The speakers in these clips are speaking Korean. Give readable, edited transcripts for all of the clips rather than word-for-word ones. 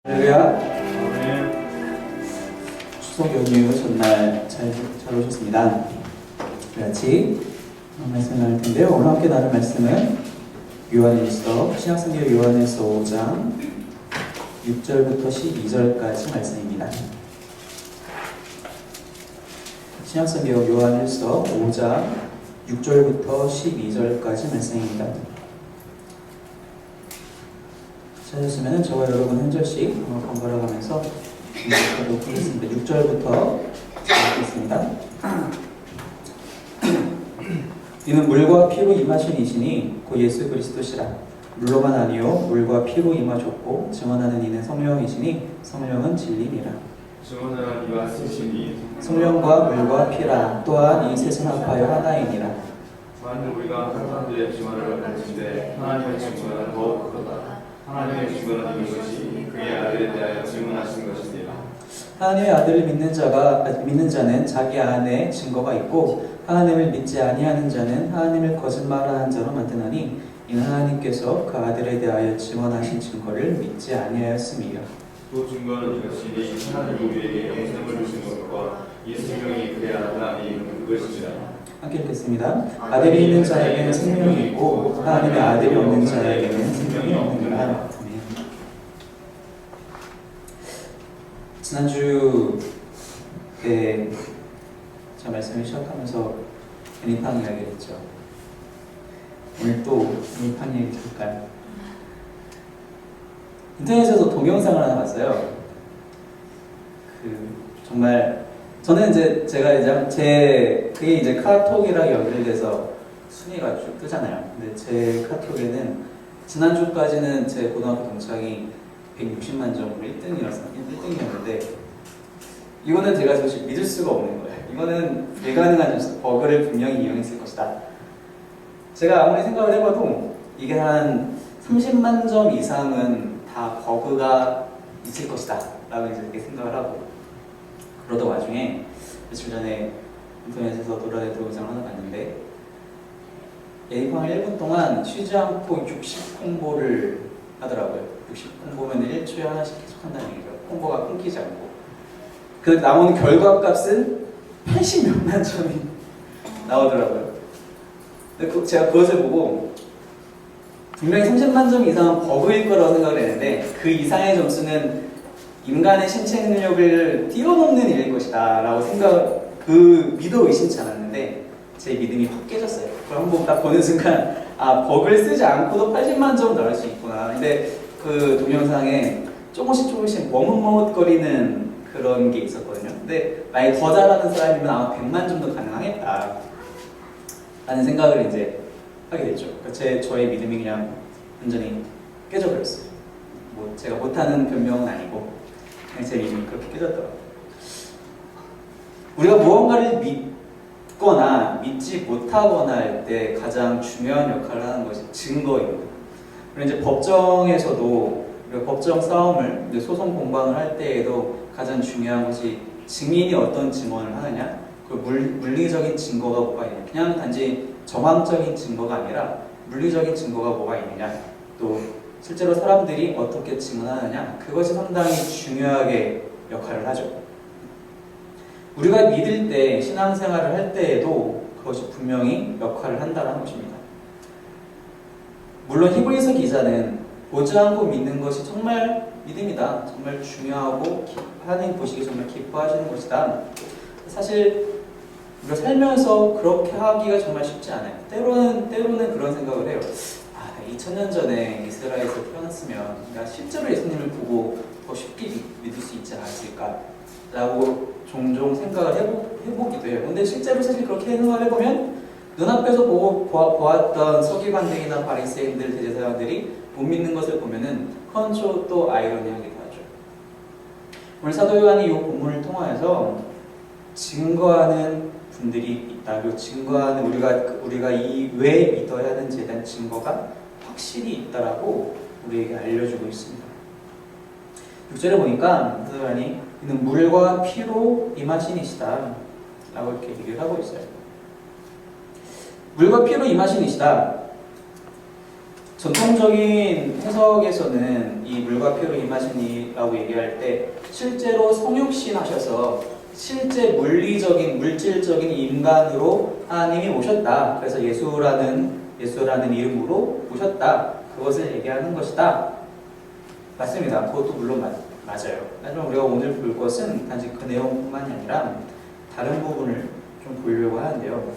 할렐루야. 추석 연휴 전날 잘 오셨습니다. 우리 같이 말씀을 나눌 텐데요. 오늘 함께 나눌 말씀은 요한일서, 신약성경 요한일서 5장 6절부터 12절까지 말씀입니다. 신약성경 요한일서 5장 6절부터 12절까지 말씀입니다. 찾으시면 저와 여러분 한 절씩 번갈아 가면서 읽도록 하겠습니다. 6절부터 읽겠습니다. 이는 물과 피로 임하신 이시니 곧 예수 그리스도시라. 물로만 아니요 물과 피로 임하셨고 증언하는 이는 성령이시니 성령은 진리니라. 증언하는 이와 쓰시니 성령과 물과 피라. 또한 이 셋은 합하여 하나이니라. 만일 우리가 한 사람들의 증언을 받는데 하나님의 증언은 더욱 크다. 하나님의 증언은 이 것이 그의 아들에 대하여 증언하신 것이니라. 하나님의 아들을 믿는 자는 자기 안에 증거가 있고 하나님을 믿지 아니하는 자는 하나님을 거짓말하는 자로 만드나니 이는 하나님께서 그 아들에 대하여 증언하신 증거를 믿지 아니하였음이라. 그 증거는 이것이니 하나님 우리에게 영생을 주신 것과 이 생명이 그의 아들이 그것이니라. 함께 읽겠습니다. 아들이 있는 자에게는 생명이 있고 하나님의 아들이 없는 자에게는 생명이 없느니라. 아멘. 지난주 때 제가 말씀을 시작하면서 애니팡 이야기를 했죠. 오늘 또 애니팡 얘기 들을까요? 인터넷에서 동영상을 하나 봤어요. 정말 저는 그게 이제 카톡이랑 연결돼서 순위가 쭉 뜨잖아요. 근데 제 카톡에는 지난주까지는 제 고등학교 동창이 160만 점으로 1등이었는데 이거는 제가 사실 믿을 수가 없는 거예요. 이거는 불가능한 버그를 분명히 이용했을 것이다. 제가 아무리 생각을 해봐도 이게 한 30만 점 이상은 다 버그가 있을 것이다 라고 이렇게 생각을 하고 그러던 와중에 며칠 전에 인터넷에서 돌아다니는 동영상을 하나 봤는데 애니팡을 1분 동안 쉬지 않고 60 홍보를 하더라고요. 60 홍보면 1초에 하나씩 계속 한다는 얘기죠. 홍보가 끊기지 않고 그 나오는 결과값은 80몇만 점이 나오더라고요. 근데 제가 그것을 보고 분명히 30만 점 이상은 버그일 거라고 생각을 했는데 그 이상의 점수는 인간의 신체 능력을 뛰어넘는 일일 것이다 라고 믿어 의심치 않았는데 제 믿음이 확 깨졌어요. 그걸 한번 딱 보는 순간 버그를 쓰지 않고도 80만 점 나올 수 있구나. 근데 그 동영상에 조금씩 머뭇머뭇거리는 그런 게 있었거든요. 근데 만약에 더 잘하는 사람이면 아마 100만 점도 가능하겠다 라는 생각을 이제 하게 됐죠. 그러니까 저의 믿음이 그냥 완전히 깨져버렸어요. 제가 못하는 변명은 아니고 그냥 제 믿음이 그렇게 깨졌더라고요. 우리가 무언가를 믿거나 믿지 못하거나 할 때 가장 중요한 역할을 하는 것이 증거입니다. 그리고 이제 법정에서도 우리가 법정 싸움을 이제 소송 공방을 할 때에도 가장 중요한 것이 증인이 어떤 증언을 하느냐, 그 물리적인 증거가 뭐가 있느냐, 그냥 단지 정황적인 증거가 아니라 물리적인 증거가 뭐가 있느냐, 또 실제로 사람들이 어떻게 증언하느냐, 그것이 상당히 중요하게 역할을 하죠. 우리가 믿을 때, 신앙생활을 할 때에도 그것이 분명히 역할을 한다는 것입니다. 물론 히브리서 기자는 보지 않고 믿는 것이 정말 믿음이다, 정말 중요하고 하나님 보시기에 정말 기뻐하시는 것이다. 사실 우리가 살면서 그렇게 하기가 정말 쉽지 않아요. 때로는 그런 생각을 해요. 2000년 전에 이스라엘에서 태어났으면 내가 실제로 예수님을 보고 더 쉽게 믿을 수 있지 않았을까 라고 종종 생각을 해보기도 해요. 근데 실제로 사실 그렇게 생각을 해보면 눈앞에서 보았던 서기관들이나 바리새인들, 대제사장들이 못 믿는 것을 보면은 그건 또 아이러니하기도 하죠. 오늘 사도 요한이 이 본문을 통하여서 증거하는 분들이 있다. 그리고 증거하는 우리가 왜 믿어야 하는지에 대한 증거가 확실히 있다라고 우리에게 알려주고 있습니다. 6절에 보니까 사도 요한이 이는 물과 피로 임하신 이시다 라고 이렇게 얘기를 하고 있어요. 물과 피로 임하신 이시다. 전통적인 해석에서는 이 물과 피로 임하신 이라고 얘기할 때 실제로 성육신 하셔서 실제 물리적인 물질적인 인간으로 하나님이 오셨다. 그래서 예수라는 이름으로 오셨다. 그것을 얘기하는 것이다. 맞습니다. 그것도 물론 맞아요. 하지만 우리가 오늘 볼 것은 단지 그 내용뿐만이 아니라 다른 부분을 좀 보려고 하는데요.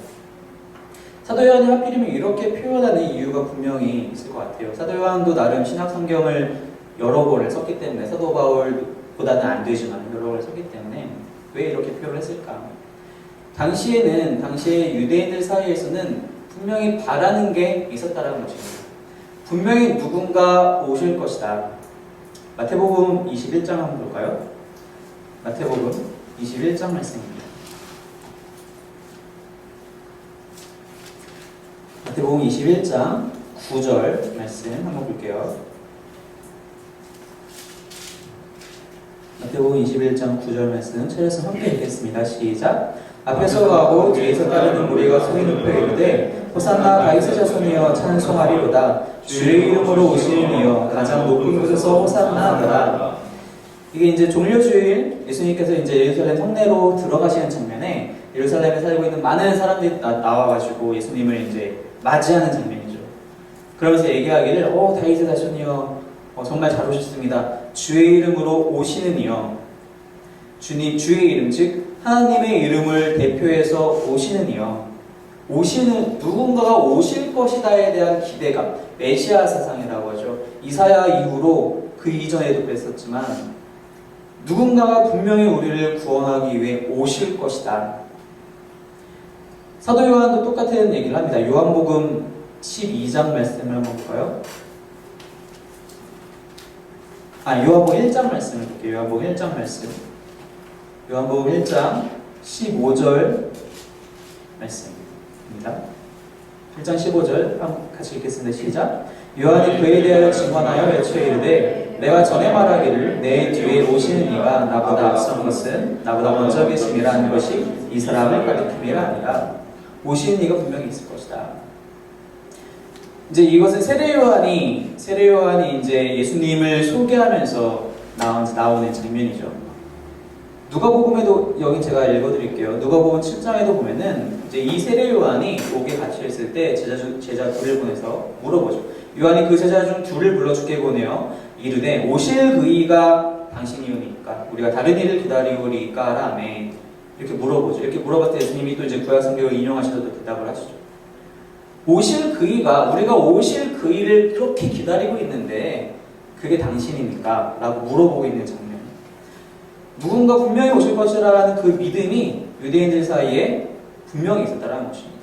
사도 요한이 하필이면 이렇게 표현하는 이유가 분명히 있을 것 같아요. 사도 요한도 나름 신약 성경을 여러 권을 썼기 때문에 사도 바울보다는 안 되지만 여러 권을 썼기 때문에 왜 이렇게 표현을 했을까? 당시에 유대인들 사이에서는 분명히 바라는 게 있었다라는 것입니다. 분명히 누군가 오실 것이다. 마태복음 21장 한번 볼까요? 마태복음 21장 말씀입니다. 마태복음 21장 9절 말씀 한번 볼게요. 마태복음 21장 9절 말씀 찾아서 함께 읽겠습니다. 시작. 앞에서 가고 뒤에서 따르는 무리가 소리 높여 이르되 호산나 다윗의 자손이여 찬송하리로다. 주의 이름으로 오시는 이여 가장 높은 곳에서 호산나 하더라. 이게 이제 종려주일 예수님께서 이제 예루살렘 성내로 들어가시는 장면에 예루살렘에 살고 있는 많은 사람들이 나와가지고 예수님을 이제 맞이하는 장면이죠. 그러면서 얘기하기를 다윗의 자손이여 정말 잘 오셨습니다. 주의 이름으로 오시는 이여. 주의 이름 즉 하나님의 이름을 대표해서 오시는 이여. 오시는 누군가가 오실 것이다에 대한 기대감, 메시아 사상이라고 하죠. 이사야 이후로 그 이전에도 그랬었지만 누군가가 분명히 우리를 구원하기 위해 오실 것이다. 사도 요한도 똑같은 얘기를 합니다. 요한복음 12장 말씀을 한번 볼까요? 요한복음 1장 말씀을 볼게요. 요한복음 1장 말씀. 요한복음 1장 15절 말씀입니다. 1장 15절 같이 읽겠습니다. 시작. 요한이 그에 대하여 증언하여 외쳐 이르되 내가 전에 말하기를 내 뒤에 오시는 이가 나보다 앞선 것은 나보다 먼저 계심이라 하는 것이 이 사람을 가리킴이라 하니라. 오시는 이가 분명히 있을 것이다. 이제 이것은 세례 요한이 이제 예수님을 소개하면서 나오는 장면이죠. 누가복음에도 여기 제가 읽어드릴게요. 누가복음 7장에도 보면은 이제 이 세례 요한이 옥에 갇혀 있을 때 제자 둘을 보내서 물어보죠. 요한이 그 제자 중 둘을 불러 주께 보내어 이르되 오실 그이가 당신이오니까 우리가 다른 일을 기다리오리까 라며 이렇게 물어보죠. 이렇게 물어봤을 때 예수님이 또 이제 구약 성경을 인용하셔서 대답을 하시죠. 오실 그이가 우리가 오실 그이를 그렇게 기다리고 있는데 그게 당신입니까? 라고 물어보고 있는 장면. 누군가 분명히 오실 것이라는 그 믿음이 유대인들 사이에 분명히 있었다는 것입니다.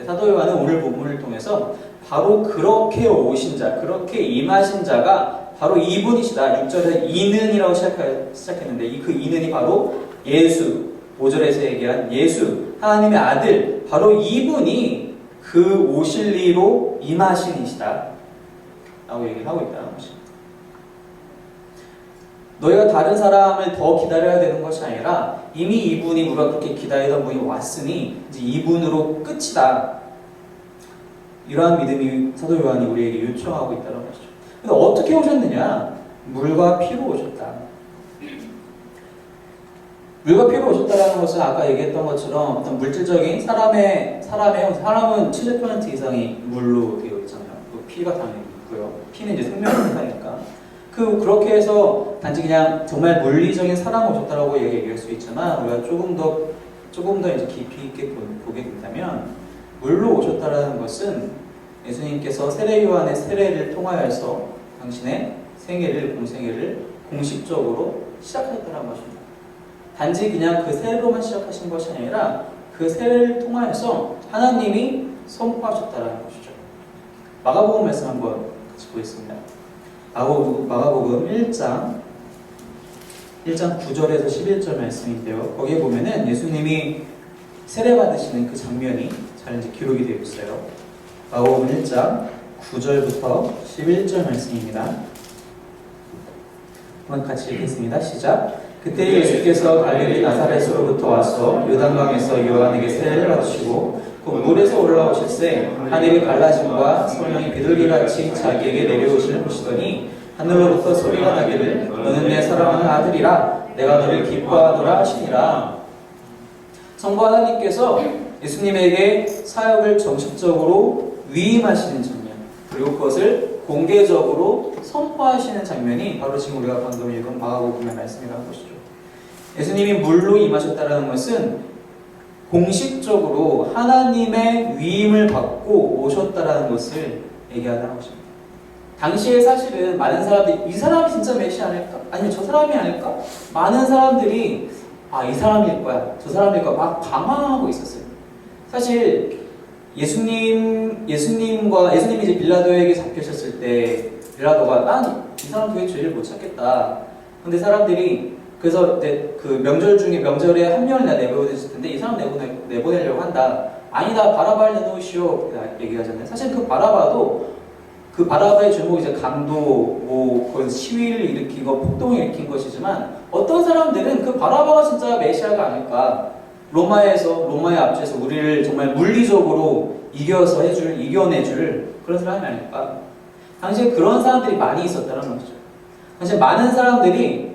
사도 요한은 오늘 본문을 통해서 바로 그렇게 오신 자, 그렇게 임하신 자가 바로 이분이시다. 6절에 이는이라고 시작했는데 그 이는이 바로 예수, 5절에서 얘기한 예수, 하나님의 아들, 바로 이분이 그 오실 이로 임하신 이시다 라고 얘기를 하고 있다는 것입니다. 너희가 다른 사람을 더 기다려야 되는 것이 아니라 이미 이분이 우리가 그렇게 기다리던 분이 왔으니 이제 이분으로 끝이다. 이러한 믿음이 사도 요한이 우리에게 요청하고 있다는 것이죠. 근데 어떻게 오셨느냐? 물과 피로 오셨다. 물과 피로 오셨다는 것은 아까 얘기했던 것처럼 어떤 물질적인 사람은 70% 이상이 물로 되어 있잖아요. 피가 당연히 있고요. 피는 이제 생명의 상태니까. 그렇게 해서 단지 그냥 정말 물리적인 사랑 오셨다라고 얘기할 수 있지만 우리가 조금 더 이제 깊이 있게 보게 된다면 물로 오셨다라는 것은 예수님께서 세례 요한의 세례를 통하여서 당신의 공생애를 공식적으로 시작하셨다는 것입니다. 단지 그냥 그 세례로만 시작하신 것이 아니라 그 세례를 통하여서 하나님이 선포하셨다는 것이죠. 마가복음 말씀 한번 같이 보겠습니다. 마가복음 1장 9절에서 11절 말씀인데요. 거기에 보면은 예수님이 세례 받으시는 그 장면이 잘 이제 기록이 되어 있어요. 마가복음 1장 9절부터 11절 말씀입니다. 한번 같이 읽겠습니다. 시작. 그때 예수께서 갈릴리 나사렛으로부터 와서 요단강에서 요한에게 세례를 받으시고 그 물에서 올라오실새 하늘이 갈라짐과 성령이 비둘기같이 자기에게 내려오시는 보시더니 하늘로부터 소리가 나기를 너는 내 사랑하는 아들이라 내가 너를 기뻐하노라 하시니라. 성부 하나님께서 예수님에게 사역을 정식적으로 위임하시는 장면, 그리고 그것을 공개적으로 선포하시는 장면이 바로 지금 우리가 방금 읽은 마가복음의 말씀이라는 것이죠. 예수님이 물로 임하셨다는 것은 공식적으로 하나님의 위임을 받고 오셨다라는 것을 얘기하는 것입니다. 당시에 사실은 많은 사람들이 이 사람이 진짜 메시아 아닐까? 아니면 저 사람이 아닐까? 많은 사람들이 이 사람일 거야, 저 사람일 거야 막 방황하고 있었어요. 사실 예수님이 이제 빌라도에게 잡히셨을 때 빌라도가 난 이 사람 도대체 죄를 못 찾겠다. 근데 사람들이 그래서 그 명절 중에 명절에 한 명을 내보내실 텐데 이 사람 내보내려고 한다. 아니다, 바라바를 내놓으시오 얘기하잖아요. 사실 그 바라바의 제목이 이제 강도, 그런 시위를 일으키고 폭동을 일으킨 것이지만 어떤 사람들은 그 바라바가 진짜 메시아가 아닐까. 로마의 앞에서 우리를 정말 물리적으로 이겨내줄 그런 사람이 아닐까. 당시에 그런 사람들이 많이 있었다는 것이죠. 당시에 많은 사람들이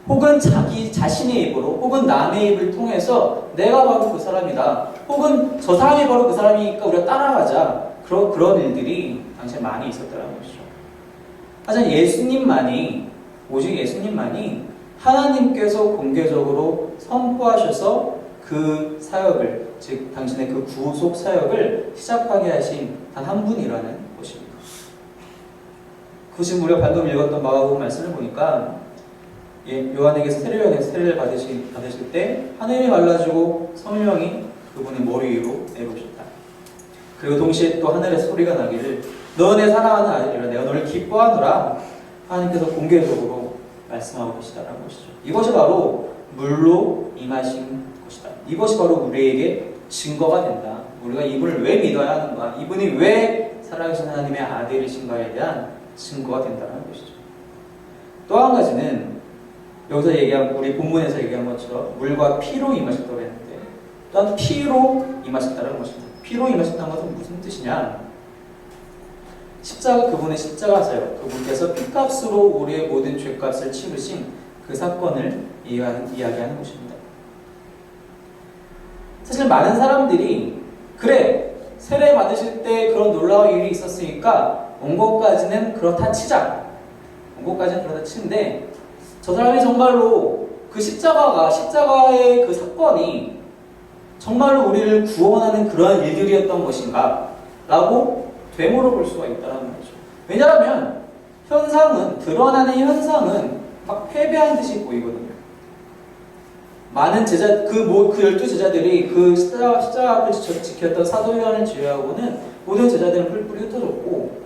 혹은 자기 자신의 입으로 혹은 남의 입을 통해서 내가 바로 그 사람이다. 혹은 저 사람이 바로 그 사람이니까 우리가 따라가자. 그런 일들이 당시에 많이 있었다는 것이죠. 하지만 오직 예수님만이 하나님께서 공개적으로 선포하셔서 그 사역을, 즉 당신의 그 구속 사역을 시작하게 하신 단 한 분이라는 것입니다. 지금 우리가 방금 읽었던 마가복음 말씀을 보니까 요한에게서 세례를 받으실 때 하늘이 갈라지고 성령이 그분의 머리 위로 내려오셨다. 그리고 동시에 또 하늘에서 소리가 나기를 너 내 사랑하는 아들이라 내가 너를 기뻐하노라. 하나님께서 공개적으로 말씀하고 계시다는 것이죠. 이것이 바로 물로 임하신 것이다. 이것이 바로 우리에게 증거가 된다. 우리가 이분을 왜 믿어야 하는가, 이분이 왜 살아계신 하나님의 아들이신가에 대한 증거가 된다는 것이죠. 또 한 가지는 여기서 우리 본문에서 얘기한 것처럼 물과 피로 임하셨다고 했는데 또한 피로 임하셨다는 것입니다. 피로 임하셨다는 것은 무슨 뜻이냐? 그분의 십자가 사역, 그분께서 피값으로 우리의 모든 죄값을 치르신 그 사건을 이야기하는 것입니다. 사실 많은 사람들이 세례 받으실 때 그런 놀라운 일이 있었으니까 온 것까지는 그렇다 치는데 저 사람이 정말로 그 십자가의 그 사건이 정말로 우리를 구원하는 그러한 일들이었던 것인가? 라고 되물어볼 수가 있다는 거죠. 왜냐하면 드러나는 현상은 막 패배한 듯이 보이거든요. 많은 그 12제자들이 그 십자가 앞을 지켰던 사도 요한을 제외하고는 모든 제자들은 뿔뿔이 흩어졌고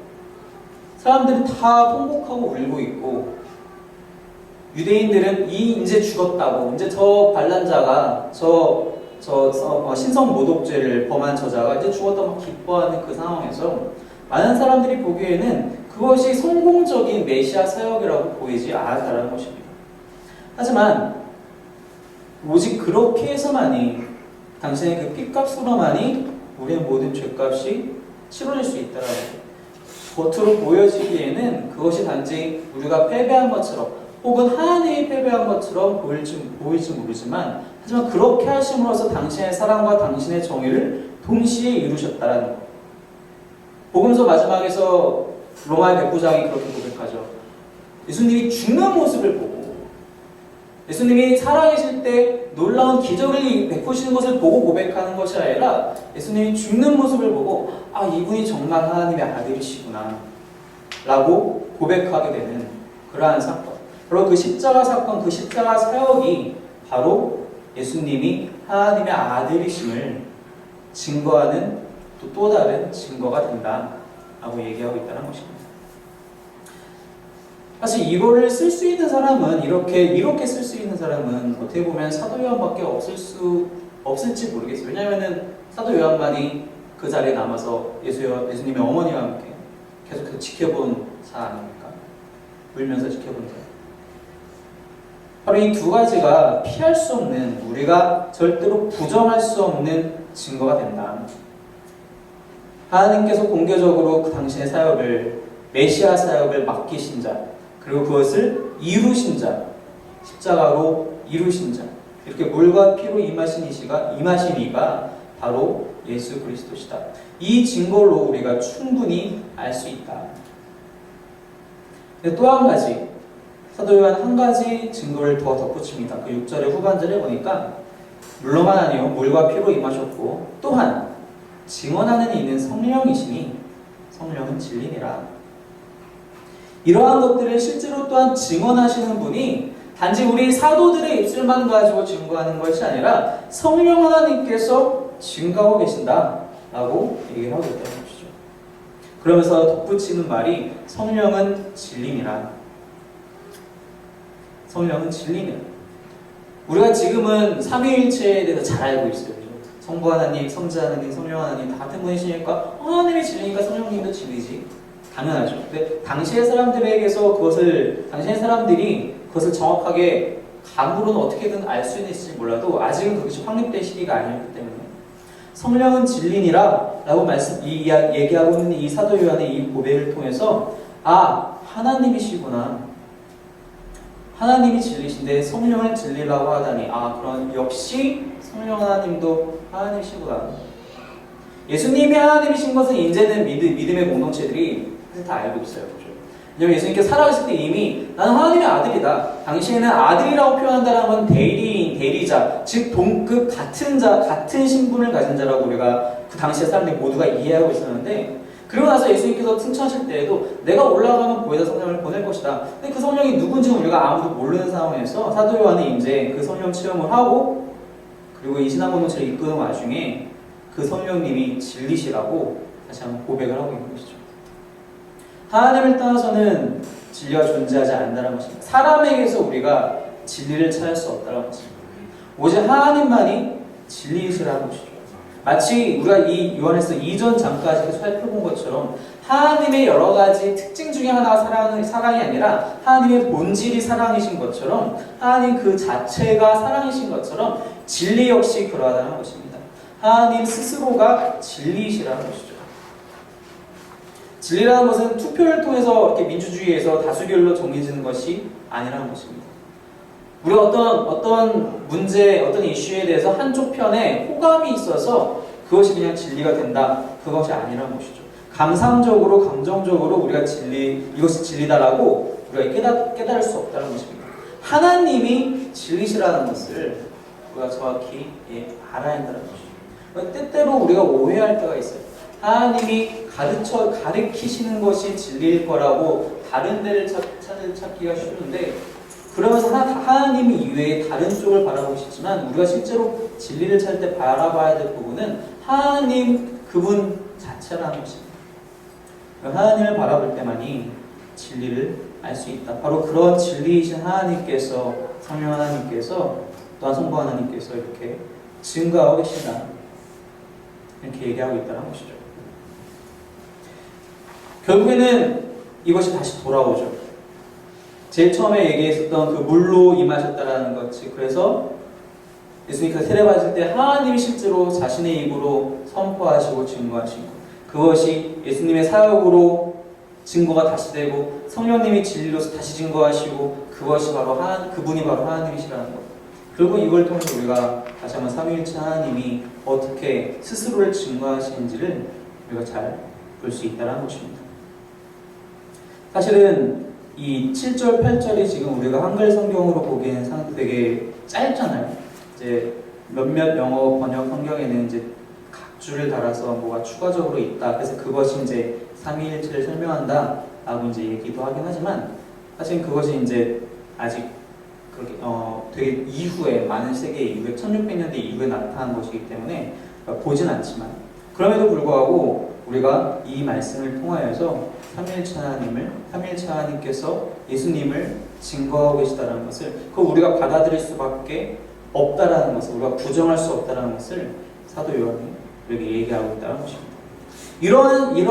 사람들은 다 통곡하고 울고 있고 유대인들은 이제 죽었다고, 이제 저 반란자가 신성 모독죄를 범한 저자가 이제 죽었다고 막 기뻐하는 그 상황에서 많은 사람들이 보기에는 그것이 성공적인 메시아 사역이라고 보이지 않았다는 것입니다. 하지만 오직 그렇게 해서만이 당신의 그 피값으로만이 우리의 모든 죄값이 치러질 수 있다는 것. 겉으로 보여지기에는 그것이 단지 우리가 패배한 것처럼 혹은 하나님이 패배한 것처럼 보일지 모르지만 하지만 그렇게 하심으로써 당신의 사랑과 당신의 정의를 동시에 이루셨다라는 것. 복음서 마지막에서 로마의 백부장이 그렇게 고백하죠. 예수님이 죽는 모습을 보고 예수님이 살아계실 때 놀라운 기적을 베푸시는 것을 보고 고백하는 것이 아니라 예수님이 죽는 모습을 보고 이분이 정말 하나님의 아들이시구나 라고 고백하게 되는 그러한 사건, 바로 그 십자가 사건, 그 십자가 사역이 바로 예수님이 하나님의 아들이심을 증거하는 또 다른 증거가 된다라고 얘기하고 있다는 것입니다. 사실 이거를 쓸 수 있는 사람은 이렇게 쓸 수 있는 사람은 어떻게 보면 사도 요한밖에 없을지 모르겠어요. 왜냐하면은 사도 요한만이 그 자리에 남아서 예수님의 어머니와 함께 계속해서 지켜본 자 아닙니까? 울면서 지켜본 자. 바로 이 두 가지가 피할 수 없는, 우리가 절대로 부정할 수 없는 증거가 된다. 하나님께서 공개적으로 당신의 사역을, 메시아 사역을 맡기신 자, 그리고 그것을 이루신 자, 십자가로 이루신 자, 이렇게 물과 피로 임하신 이가 바로 예수 그리스도시다. 이 증거로 우리가 충분히 알 수 있다. 또 한 가지, 사도 요한 한 가지 증거를 더 덧붙입니다. 그 6절의 후반절에 보니까 물로만 아니요 물과 피로 임하셨고 또한 증언하는 이는 성령이시니 성령은 진리니라. 이러한 것들을 실제로 또한 증언하시는 분이 단지 우리 사도들의 입술만 가지고 증거하는 것이 아니라 성령 하나님께서 증거하고 계신다라고 얘기를 하고 있다는 것이죠. 그러면서 덧붙이는 말이 성령은 진리니라. 성령은 진리니라. 우리가 지금은 삼위일체에 대해서 잘 알고 있어요. 성부 하나님, 성자 하나님, 성령 하나님 다 같은 분이시니까 하나님이 진리니까 성령님도 진리지. 당연하죠. 근데 당시의 사람들에게서 당시의 사람들이 그것을 정확하게 감으로는 어떻게든 알 수 있을지 몰라도 아직은 그것이 확립된 시기가 아니었기 때문에 성령은 진리니라 라고 얘기하고 있는 이 사도 요한의 이 고백을 통해서 하나님이시구나. 하나님이 진리신데 성령을 진리라고 하다니 그럼 역시 성령 하나님도 하나님이시구나. 예수님이 하나님이신 것은 이제는 믿음의 공동체들이 다 알고 있어요. 그렇죠? 왜냐하면 예수님께서 살아가실 때 이미 나는 하나님의 아들이다. 당시에는 아들이라고 표현한다는 건 대리자, 즉 동급 같은 신분을 가진 자라고 우리가 그 당시의 사람들이 모두가 이해하고 있었는데 그리고 나서 예수님께서 승천하실 때에도 내가 올라가면 보혜사 성령을 보낼 것이다. 근데 그 성령이 누군지는 우리가 아무도 모르는 상황에서 사도 요한은 이제 그 성령 체험을 하고 그리고 이 신앙 공동체를 이끄는 와중에 그 성령님이 진리시라고 다시 한번 고백을 하고 있는 것이죠. 하나님을 떠나서는 진리가 존재하지 않는다는 것입니다. 사람에게서 우리가 진리를 찾을 수 없다는 것입니다. 오직 하나님만이 진리이시라는 것이죠. 마치 우리가 이 요한에서 이전 장까지 살펴본 것처럼 하나님의 여러 가지 특징 중에 하나가 사랑이 아니라 하나님의 본질이 사랑이신 것처럼 하나님 그 자체가 사랑이신 것처럼 진리 역시 그러하다는 것입니다. 하나님 스스로가 진리이시라는 것이죠. 진리라는 것은 투표를 통해서 이렇게 민주주의에서 다수결로 정해지는 것이 아니라는 것입니다. 우리가 어떤 문제, 어떤 이슈에 대해서 한쪽 편에 호감이 있어서 그것이 그냥 진리가 된다. 그것이 아니라는 것이죠. 감상적으로, 감정적으로 우리가 이것이 진리다라고 우리가 깨달을 수 없다는 것입니다. 하나님이 진리시라는 것을 우리가 정확히 알아야 한다는 것이죠. 때때로 우리가 오해할 때가 있어요. 하나님이 가르치시는 것이 진리일 거라고 다른 데를 찾기가 쉬운데 그러면서 하나님 이외에 다른 쪽을 바라보시지만 우리가 실제로 진리를 찾을 때 바라봐야 될 부분은 하나님 그분 자체라는 것입니다. 하나님을 바라볼 때만이 진리를 알 수 있다. 바로 그런 진리이신 하나님께서 성령 하나님께서 또한 성부 하나님께서 이렇게 증거하고 계신다. 이렇게 얘기하고 있다는 것이죠. 결국에는 이것이 다시 돌아오죠. 제일 처음에 얘기했었던 그 물로 임하셨다라는 것이 그래서 예수님께서 세례받을 때 하나님이 실제로 자신의 입으로 선포하시고 증거하시고 그것이 예수님의 사역으로 증거가 다시 되고 성령님이 진리로서 다시 증거하시고 그것이 바로 그분이 바로 하나님이시라는 것. 그리고 이걸 통해서 우리가 다시 한번 삼위일체 하나님이 어떻게 스스로를 증거하시는지를 우리가 잘 볼 수 있다는 것입니다. 사실은 이 7절, 8절이 지금 우리가 한글 성경으로 보기에는 되게 짧잖아요. 이제 몇몇 영어 번역 성경에는 이제 각 줄을 달아서 뭐가 추가적으로 있다. 그래서 그것이 이제 삼위일체를 설명한다라고 이제 얘기도 하긴 하지만 사실 그것이 이제 아직 그렇게 되게 이후에 많은 세계 이후에 1600년대 이후에 나타난 것이기 때문에 보진 않지만 그럼에도 불구하고 우리가 이 말씀을 통하여서 삼위일체 하나님께서 예수님을 증거하고 계시다는 것을 그걸 우리가 받아들일 수밖에 없다라는 것을 우리가 부정할 수 없다라는 것을 사도 요한이 우리에게 얘기하고 있다는 것입니다. 이러한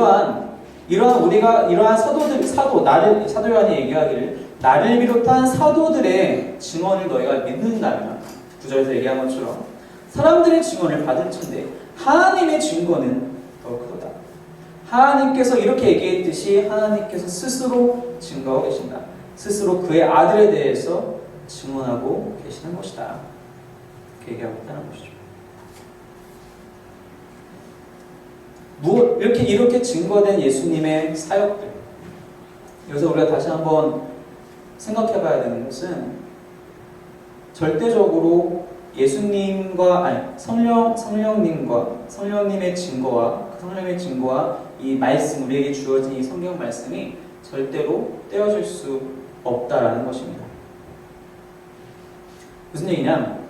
사도 요한이 얘기하기를 나를 비롯한 사도들의 증언을 너희가 믿는다면 9절에서 얘기한 것처럼 사람들의 증언을 받을 텐데 하나님의 증거는 더 크다. 하나님께서 이렇게 얘기했듯이 하나님께서 스스로 증거하고 계신다. 스스로 그의 아들에 대해서 증언하고 계시는 것이다. 그렇게 얘기하고 있다는 것이죠. 이렇게 증거된 예수님의 사역들. 여기서 우리가 다시 한번 생각해 봐야 되는 것은 절대적으로 예수님과 성령님의 증거와 이 말씀, 우리에게 주어진 이 성경 말씀이 절대로 떼어질 수 없다라는 것입니다. 무슨 얘기냐?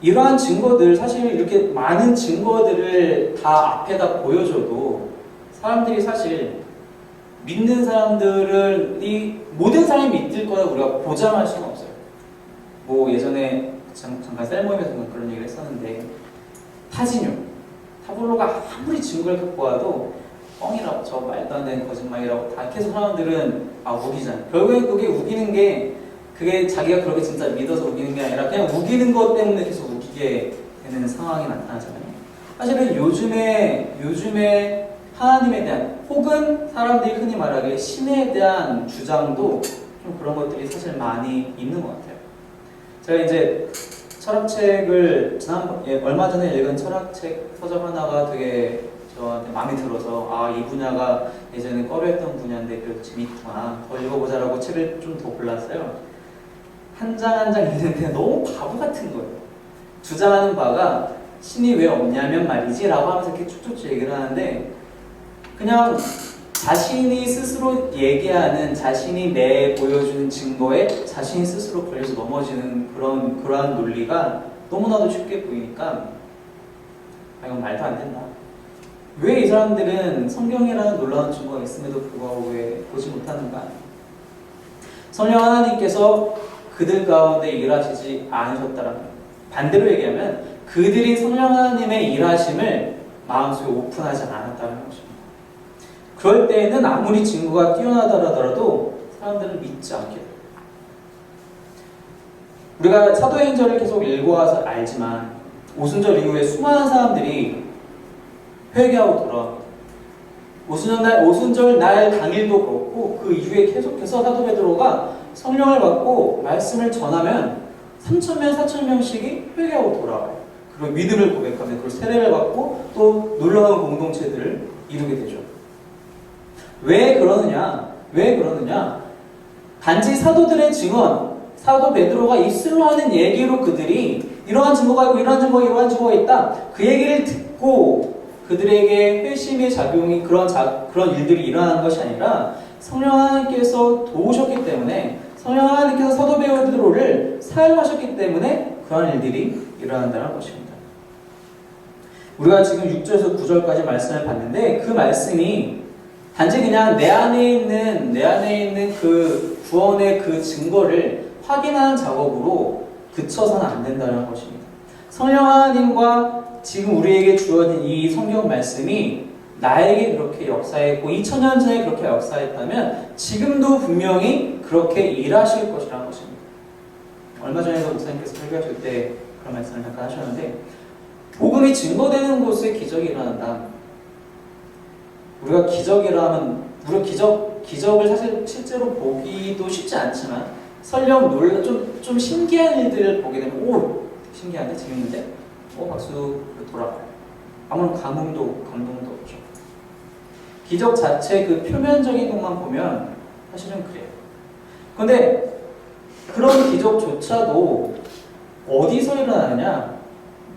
이러한 증거들, 사실 이렇게 많은 증거들을 다 앞에다 보여줘도 사람들이 사실 믿는 사람들이 모든 사람이 믿을 거라고 우리가 보장할 수는 없어요. 뭐 예전에 잠깐 셀모임에서 그런 얘기를 했었는데 타블로가 아무리 증거를 갖고 와도 뻥이라고, 저 말도 안 되는 거짓말이라고 다 계속 사람들은 우기잖아요. 결국엔 그게 우기는 게 그게 자기가 그렇게 진짜 믿어서 우기는 게 아니라 그냥 우기는 것 때문에 계속 우기게 되는 상황이 나타나잖아요. 사실은 요즘에 하나님에 대한, 혹은 사람들이 흔히 말하기에 신에 대한 주장도 좀 그런 것들이 사실 많이 있는 것 같아요. 제가 이제 철학책을 얼마 전에 읽은 철학책 서적 하나가 되게 저한테 마음에 들어서 이 분야가 예전에 꺼려했던 분야인데 그래도 재밌구나, 더 읽어보자라고 책을 좀 더 골랐어요. 한 장 한 장 읽는데 너무 바보 같은 거예요. 주장하는 바가 신이 왜 없냐면 말이지 라고 하면서 이렇게 쭉쭉 얘기를 하는데, 그냥 자신이 스스로 얘기하는, 자신이 보여주는 증거에 자신이 스스로 걸려서 넘어지는 그러한 논리가 너무나도 쉽게 보이니까 이건 말도 안 된다. 왜 이 사람들은 성경이라는 놀라운 증거가 있음에도 불구하고 왜 보지 못하는가? 성령 하나님께서 그들 가운데 일하시지 않으셨다라는 거예요. 반대로 얘기하면 그들이 성령 하나님의 일하심을 마음속에 오픈하지 않았다는 것입니다. 그럴 때에는 아무리 증거가 뛰어나더라도 사람들은 믿지 않게 돼요. 우리가 사도행전을 계속 읽어와서 알지만 오순절 이후에 수많은 사람들이 회개하고 돌아옵니다. 오순절 날 당일도 그렇고 그 이후에 계속해서 사도 베드로가 성령을 받고 말씀을 전하면 3,000명, 4,000명씩이 회개하고 돌아와요. 그리고 믿음을 고백하며 그 세례를 받고 또 놀라운 공동체들을 이루게 되죠. 왜 그러느냐? 단지 사도들의 증언, 사도 베드로가 입술로 하는 얘기로 그들이 이러한 증거가 있고 이러한 증거가 있다, 그 얘기를 듣고 그들에게 회심의 작용이 그런 일들이 일어나는 것이 아니라 성령 하나님께서 도우셨기 때문에, 성령 하나님께서 사도 베드로를 사용하셨기 때문에 그러한 일들이 일어난다는 것입니다. 우리가 지금 6절에서 9절까지 말씀을 봤는데 그 말씀이 단지 그냥 내 안에 있는 그 구원의 그 증거를 확인하는 작업으로 그쳐서는 안 된다는 것입니다. 성령 하나님과 지금 우리에게 주어진 이 성경 말씀이 나에게 그렇게 역사했고 2000년 전에 그렇게 역사했다면 지금도 분명히 그렇게 일하실 것이라는 것입니다. 얼마 전에도 목사님께서 설교하실 때 그런 말씀을 잠깐 하셨는데, 복음이 증거되는 곳에 기적이 일어난다. 우리가 기적을 사실 실제로 보기도 쉽지 않지만 설령 좀 신기한 일들을 보게 되면 신기한데? 재밌는데? 박수 돌아가요. 아무런 감동도 없죠. 기적 자체 그 표면적인 것만 보면 사실은 그래요. 그런데 그런 기적조차도 어디서 일어나느냐?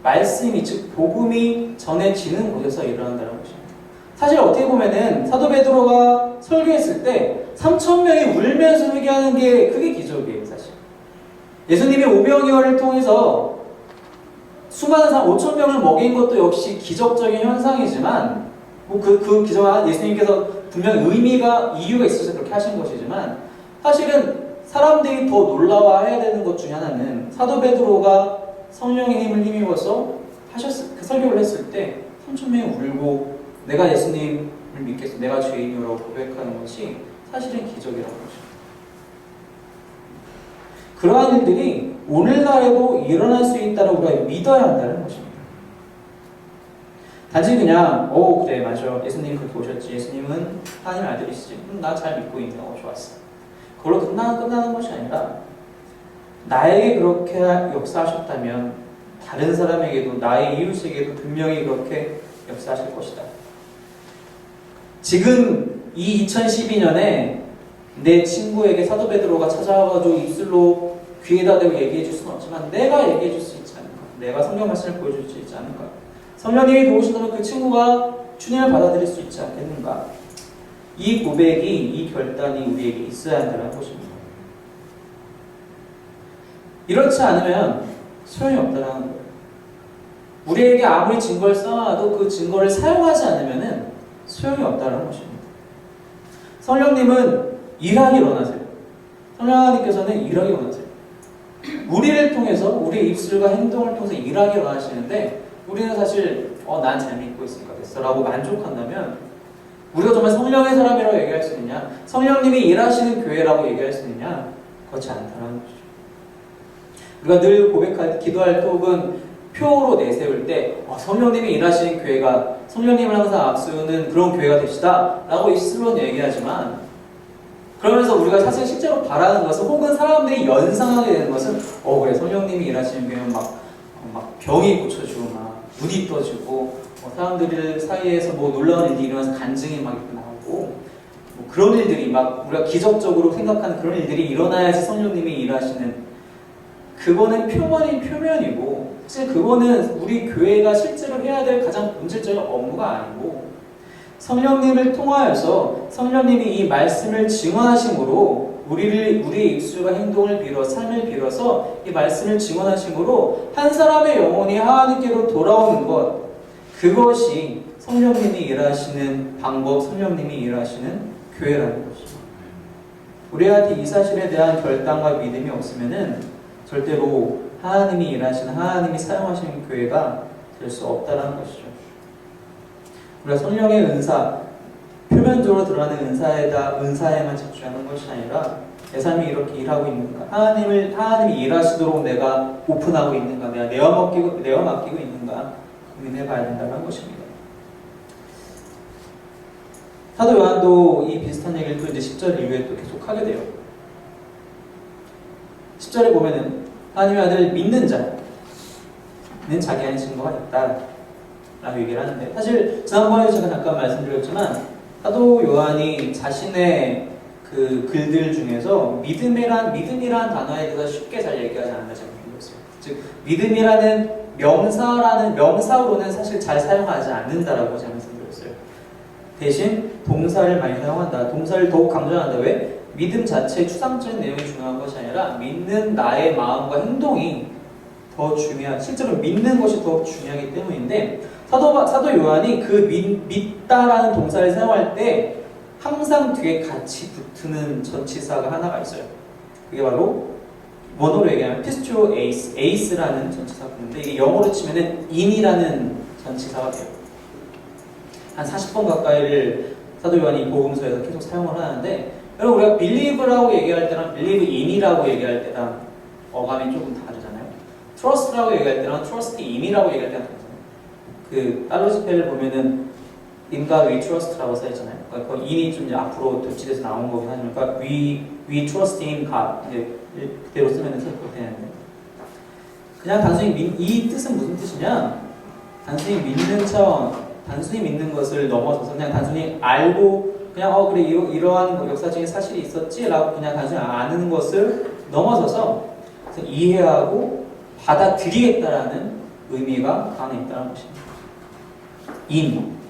말씀이, 즉 복음이 전해지는 곳에서 일어난다는 것입니다. 사실 어떻게 보면은 사도 베드로가 설교했을 때 3,000명이 울면서 회개하는 게 그게 기적이에요, 사실. 예수님이 오병이어를 통해서 수많은 사람 5,000명을 먹인 것도 역시 기적적인 현상이지만, 그 기적은 예수님께서 분명히 이유가 있어서 그렇게 하신 것이지만, 사실은 사람들이 더 놀라워해야 되는 것 중에 하나는 사도 베드로가 성령의 힘을 힘입어서 그 설교를 했을 때 3,000명이 울고 내가 예수님을 믿겠어, 내가 죄인이라고 고백하는 것이 사실은 기적이라는 것입니다. 그러한 일들이 오늘날에도 일어날 수 있다고 우리가 믿어야 한다는 것입니다. 단지 그냥 그래 맞아 예수님 그렇게 오셨지 예수님은 하나님의 아들이시지 나 잘 믿고 있네 좋았어 그걸로 끝나는 것이 아니라 나에게 그렇게 역사하셨다면 다른 사람에게도 나의 이웃에게도 분명히 그렇게 역사하실 것이다. 지금 이 2012년에 내 친구에게 사도 베드로가 찾아와가지고 입술로 귀에다 대고 얘기해 줄 수는 없지만 내가 얘기해 줄 수 있지 않을까? 내가 성경 말씀을 보여줄 수 있지 않을까? 성령님이 도우신다면 그 친구가 주님을 받아들일 수 있지 않겠는가? 이 고백이, 이 결단이 우리에게 있어야 한다는 것입니다. 이렇지 않으면 소용이 없다는 거예요. 우리에게 아무리 증거를 쌓아도 그 증거를 사용하지 않으면 소용이 없다는 것입니다. 성령님은 일하기 원하세요. 성령님께서는 일하기 원하세요. 우리를 통해서 우리의 입술과 행동을 통해서 일하기 원하시는데 우리는 사실 난 잘 믿고 있으니까 됐어 라고 만족한다면 우리가 정말 성령의 사람이라고 얘기할 수 있느냐 성령님이 일하시는 교회라고 얘기할 수 있느냐 그렇지 않다는 것이죠. 우리가 늘 고백할 때 기도할 때 혹은 표로 내세울 때 성령님이 일하시는 교회가 성령님을 항상 앞세우는 그런 교회가 됩시다 라고 입술로는 얘기하지만 그러면서 우리가 사실 실제로 바라는 것은 혹은 사람들이 연상하게 되는 것은 그래 성령님이 일하시는 교회는 막 병이 고쳐지고 막 눈이 떠지고 사람들 사이에서 놀라운 일들이 일어나서 간증이 막 나오고 그런 일들이 막 우리가 기적적으로 생각하는 그런 일들이 일어나야지 성령님이 일하시는 그거는 표면이고 사실 그거는 우리 교회가 실제로 해야 될 가장 본질적인 업무가 아니고 성령님을 통하여서 성령님이 이 말씀을 증언하심으로 우리의 입술과 행동을 빌어 삶을 빌어서 이 말씀을 증언하심으로 한 사람의 영혼이 하나님께로 돌아오는 것 그것이 성령님이 일하시는 방법, 성령님이 일하시는 교회라는 것입니다. 우리한테 이 사실에 대한 결단과 믿음이 없으면은 절대로 하나님이 일하시는 하나님이 사용하시는 교회가 될 수 없다는 것이죠. 우리가 성령의 은사, 표면적으로 드러나는 은사에만 집중하는 것이 아니라 내 삶이 이렇게 일하고 있는가? 하나님이 일하시도록 내가 오픈하고 있는가? 내가 맡기고 있는가? 고민해 봐야 된다는 것입니다. 사도 요한도 이 비슷한 얘기를 또 이제 10절 이후에 또 계속 하게 돼요. 10절에 보면은 하나님의 아들 믿는 자는 자기 안에 증거가 있다 라고 얘기를 하는데 사실 지난번에 제가 잠깐 말씀드렸지만 사도 요한이 자신의 그 글들 중에서 믿음이란 단어에 대해서 쉽게 잘 얘기하지 않는다 생각했어요. 즉 믿음이라는 명사로는 사실 잘 사용하지 않는다라고 제가 말씀드렸어요. 대신 동사를 많이 사용한다. 동사를 더욱 강조한다. 왜? 믿음 자체의 추상적인 내용이 중요한 것이 아니라 믿는 나의 마음과 행동이 더 실제로 믿는 것이 더 중요하기 때문인데 사도 요한이 그 믿다라는 동사를 사용할 때 항상 뒤에 같이 붙는 전치사가 하나가 있어요. 그게 바로 원어로 얘기하면 피스토 에이스라는 전치사가 있는데 이게 영어로 치면은 in이라는 전치사가 돼요. 한 40번 가까이를 사도 요한이 복음서에서 계속 사용을 하는데 여러분 우리가 believe라고 얘기할 때랑 believe in이라고 얘기할 때랑 어감이 조금 다르잖아요. trust라고 얘기할 때랑 trust in이라고 얘기할 때랑 다르잖아요. 그 달러 지폐를 보면은 in God we trust라고 써있잖아요. 그러니까 그 in이 좀 이제 앞으로 덧칠해서 나온 거긴 하지만 그러니까 we trust in God 이제 그대로 쓰면 그렇게 되는데 그냥 단순히 이 뜻은 무슨 뜻이냐? 단순히 믿는 것을 넘어서서 그냥 단순히 알고 그냥 그래 이러한 역사적인 사실이 있었지라고 그냥 단순히 아는 것을 넘어서서 이해하고 받아들이겠다라는 의미가 그 안에 있다는 것입니다.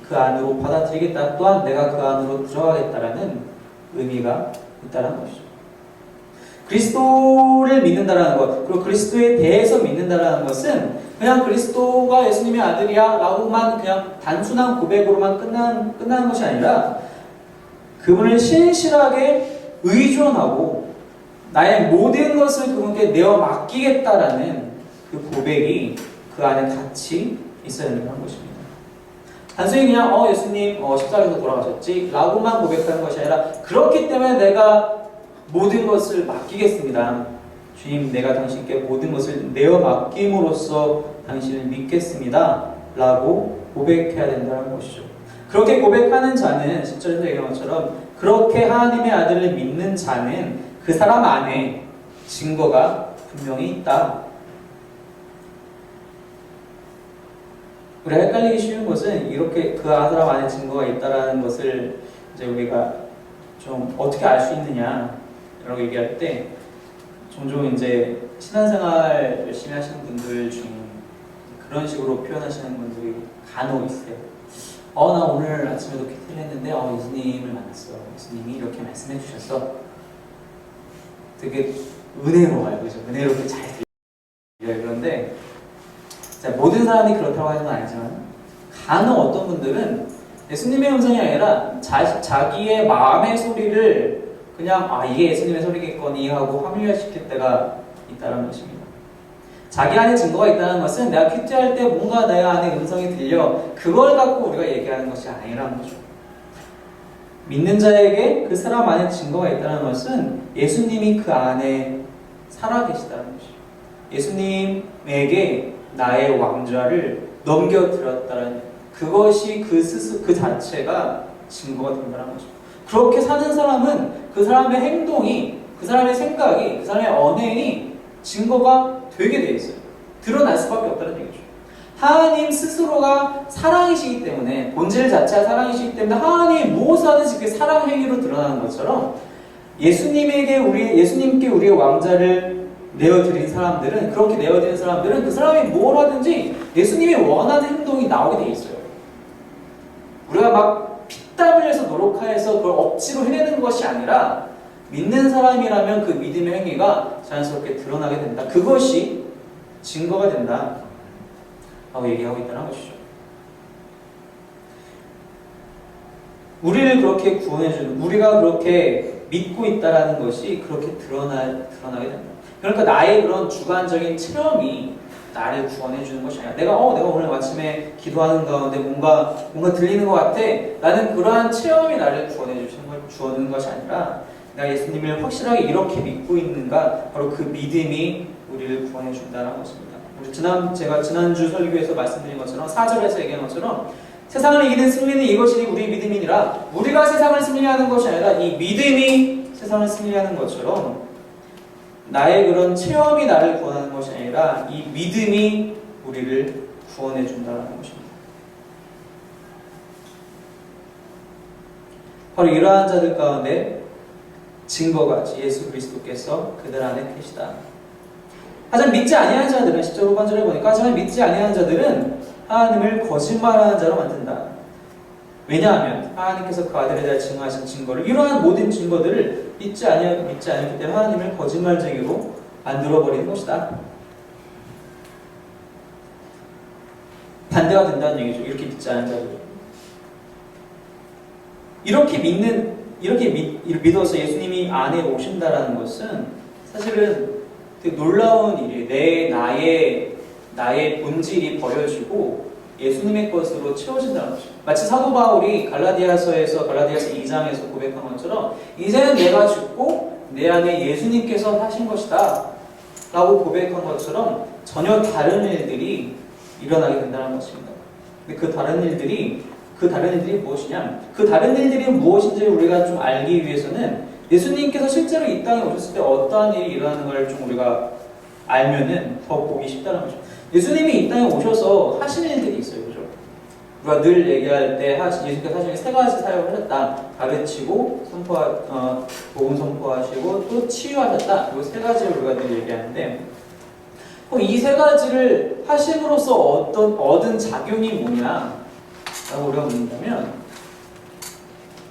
그 안으로 받아들이겠다. 또한 내가 그 안으로 들어가겠다라는 의미가 있다는 것이죠. 그리스도를 믿는다라는 것, 그리고 그리스도에 대해서 믿는다라는 것은 그냥 그리스도가 예수님의 아들이야 라고만 그냥 단순한 고백으로만 끝나는 것이 아니라 그분을 신실하게 의존하고 나의 모든 것을 그분께 내어 맡기겠다라는 그 고백이 그 안에 같이 있어야 된다는 것입니다. 단순히 그냥 예수님 십자가에서 돌아가셨지 라고만 고백하는 것이 아니라 그렇기 때문에 내가 모든 것을 맡기겠습니다. 주님 내가 당신께 모든 것을 내어 맡김으로써 당신을 믿겠습니다 라고 고백해야 된다는 것이죠. 그렇게 고백하는 자는 10절에서 얘기한 것처럼 그렇게 하나님의 아들을 믿는 자는 그 사람 안에 증거가 분명히 있다. 우리가 헷갈리기 쉬운 것은 이렇게 그 사람 안에 증거가 있다라는 것을 이제 우리가 좀 어떻게 알 수 있느냐라고 얘기할 때 종종 이제 신앙생활 열심히 하시는 분들 중에 그런 식으로 표현하시는 분들이 간혹 있어요. 나 오늘 아침에도 큐티를 했는데 예수님을 만났어. 예수님이 이렇게 말씀해 주셔서 되게 은혜로워요. 그죠? 은혜롭게 잘 들려요. 그런데 모든 사람이 그렇다고 하는 건 아니지만 간혹 어떤 분들은 예수님의 음성이 아니라 자기의 마음의 소리를 그냥 이게 예수님의 소리겠거니 하고 합리화시킬 때가 있다는 것입니다. 자기 안에 증거가 있다는 것은 내가 큐티할 때 뭔가 내 안에 음성이 들려 그걸 갖고 우리가 얘기하는 것이 아니라는 거죠. 믿는 자에게 그 사람 안에 증거가 있다는 것은 예수님이 그 안에 살아계시다는 것이죠. 예수님에게 나의 왕좌를 넘겨드렸다는 그것이 그 자체가 증거가 된다는 거죠. 그렇게 사는 사람은 그 사람의 행동이, 그 사람의 생각이, 그 사람의 언행이 증거가 되게 돼 있어요. 드러날 수밖에 없다는 얘기죠. 하나님 스스로가 사랑이시기 때문에, 본질 자체가 사랑이시기 때문에 하나님이 무엇을 하든지 그 사랑 행위로 드러나는 것처럼 예수님께 우리의 왕자를 내어드린 사람들은, 그렇게 내어드린 사람들은 그 사람이 뭘 하든지 예수님이 원하는 행동이 나오게 돼 있어요. 우리가 막 피땀 흘려서 노력해서 그걸 억지로 해내는 것이 아니라 믿는 사람이라면 그 믿음의 행위가 자연스럽게 드러나게 된다. 그것이 증거가 된다 라고 얘기하고 있다는 것이죠. 우리를 그렇게 구원해주는, 우리가 그렇게 믿고 있다라는 것이 그렇게 드러나게 된다. 그러니까 나의 그런 주관적인 체험이 나를 구원해주는 것이 아니라 내가 오늘 아침에 기도하는 가운데 뭔가 들리는 것 같아. 나는 그러한 체험이 나를 주어주는 것이 아니라 내가 예수님을 확실하게 이렇게 믿고 있는가, 바로 그 믿음이 우리를 구원해준다는 것입니다. 제가 지난주 설교에서 말씀드린 것처럼 4절에서 얘기한 것처럼 세상을 이기는 승리는 이것이니 우리의 믿음이니라. 우리가 세상을 승리하는 것이 아니라 이 믿음이 세상을 승리하는 것처럼 나의 그런 체험이 나를 구원하는 것이 아니라 이 믿음이 우리를 구원해 준다는 것입니다. 바로 이러한 자들 가운데 증거같이 예수 그리스도께서 그들 안에 계시다. 하지만 믿지 아니하는 자들은 10절 후반절에 보니까 하지만 믿지 아니하는 자들은 하나님을 거짓말하는 자로 만든다. 왜냐하면 하나님께서 그 아들에 대해 증거하신 증거를, 이러한 모든 증거들을 믿지 아니하기 때문에 하나님을 거짓말쟁이로 만들어버리는 것이다. 반대가 된다는 얘기죠. 이렇게 믿지 않은 자들. 이렇게 믿어서 예수님이 안에 오신다라는 것은 사실은 되게 놀라운 일이에요. 나의 본질이 버려지고 예수님의 것으로 채워진다는 것이죠. 마치 사도 바울이 갈라디아서 2장에서 고백한 것처럼 이제는 내가 죽고 내 안에 예수님께서 하신 것이다 라고 고백한 것처럼 전혀 다른 일들이 일어나게 된다는 것입니다. 근데 그 다른 일들이 무엇이냐? 그 다른 일들이 무엇인지 우리가 좀 알기 위해서는 예수님께서 실제로 이 땅에 오셨을 때 어떠한 일이 일어나는 걸 좀 우리가 알면은 더 보기 쉽다는 거죠. 예수님이 이 땅에 오셔서 하시는 일들이 있어요. 그죠? 우리가 늘 얘기할 때 예수님께서 사실 세 가지 사역을 하셨다. 가르치고, 복음 선포하시고, 또 치유하셨다. 이 세 가지를 우리가 늘 얘기하는데, 이 세 가지를 하심으로써 얻은 작용이 뭐냐? 라고 우리가 묻는다면,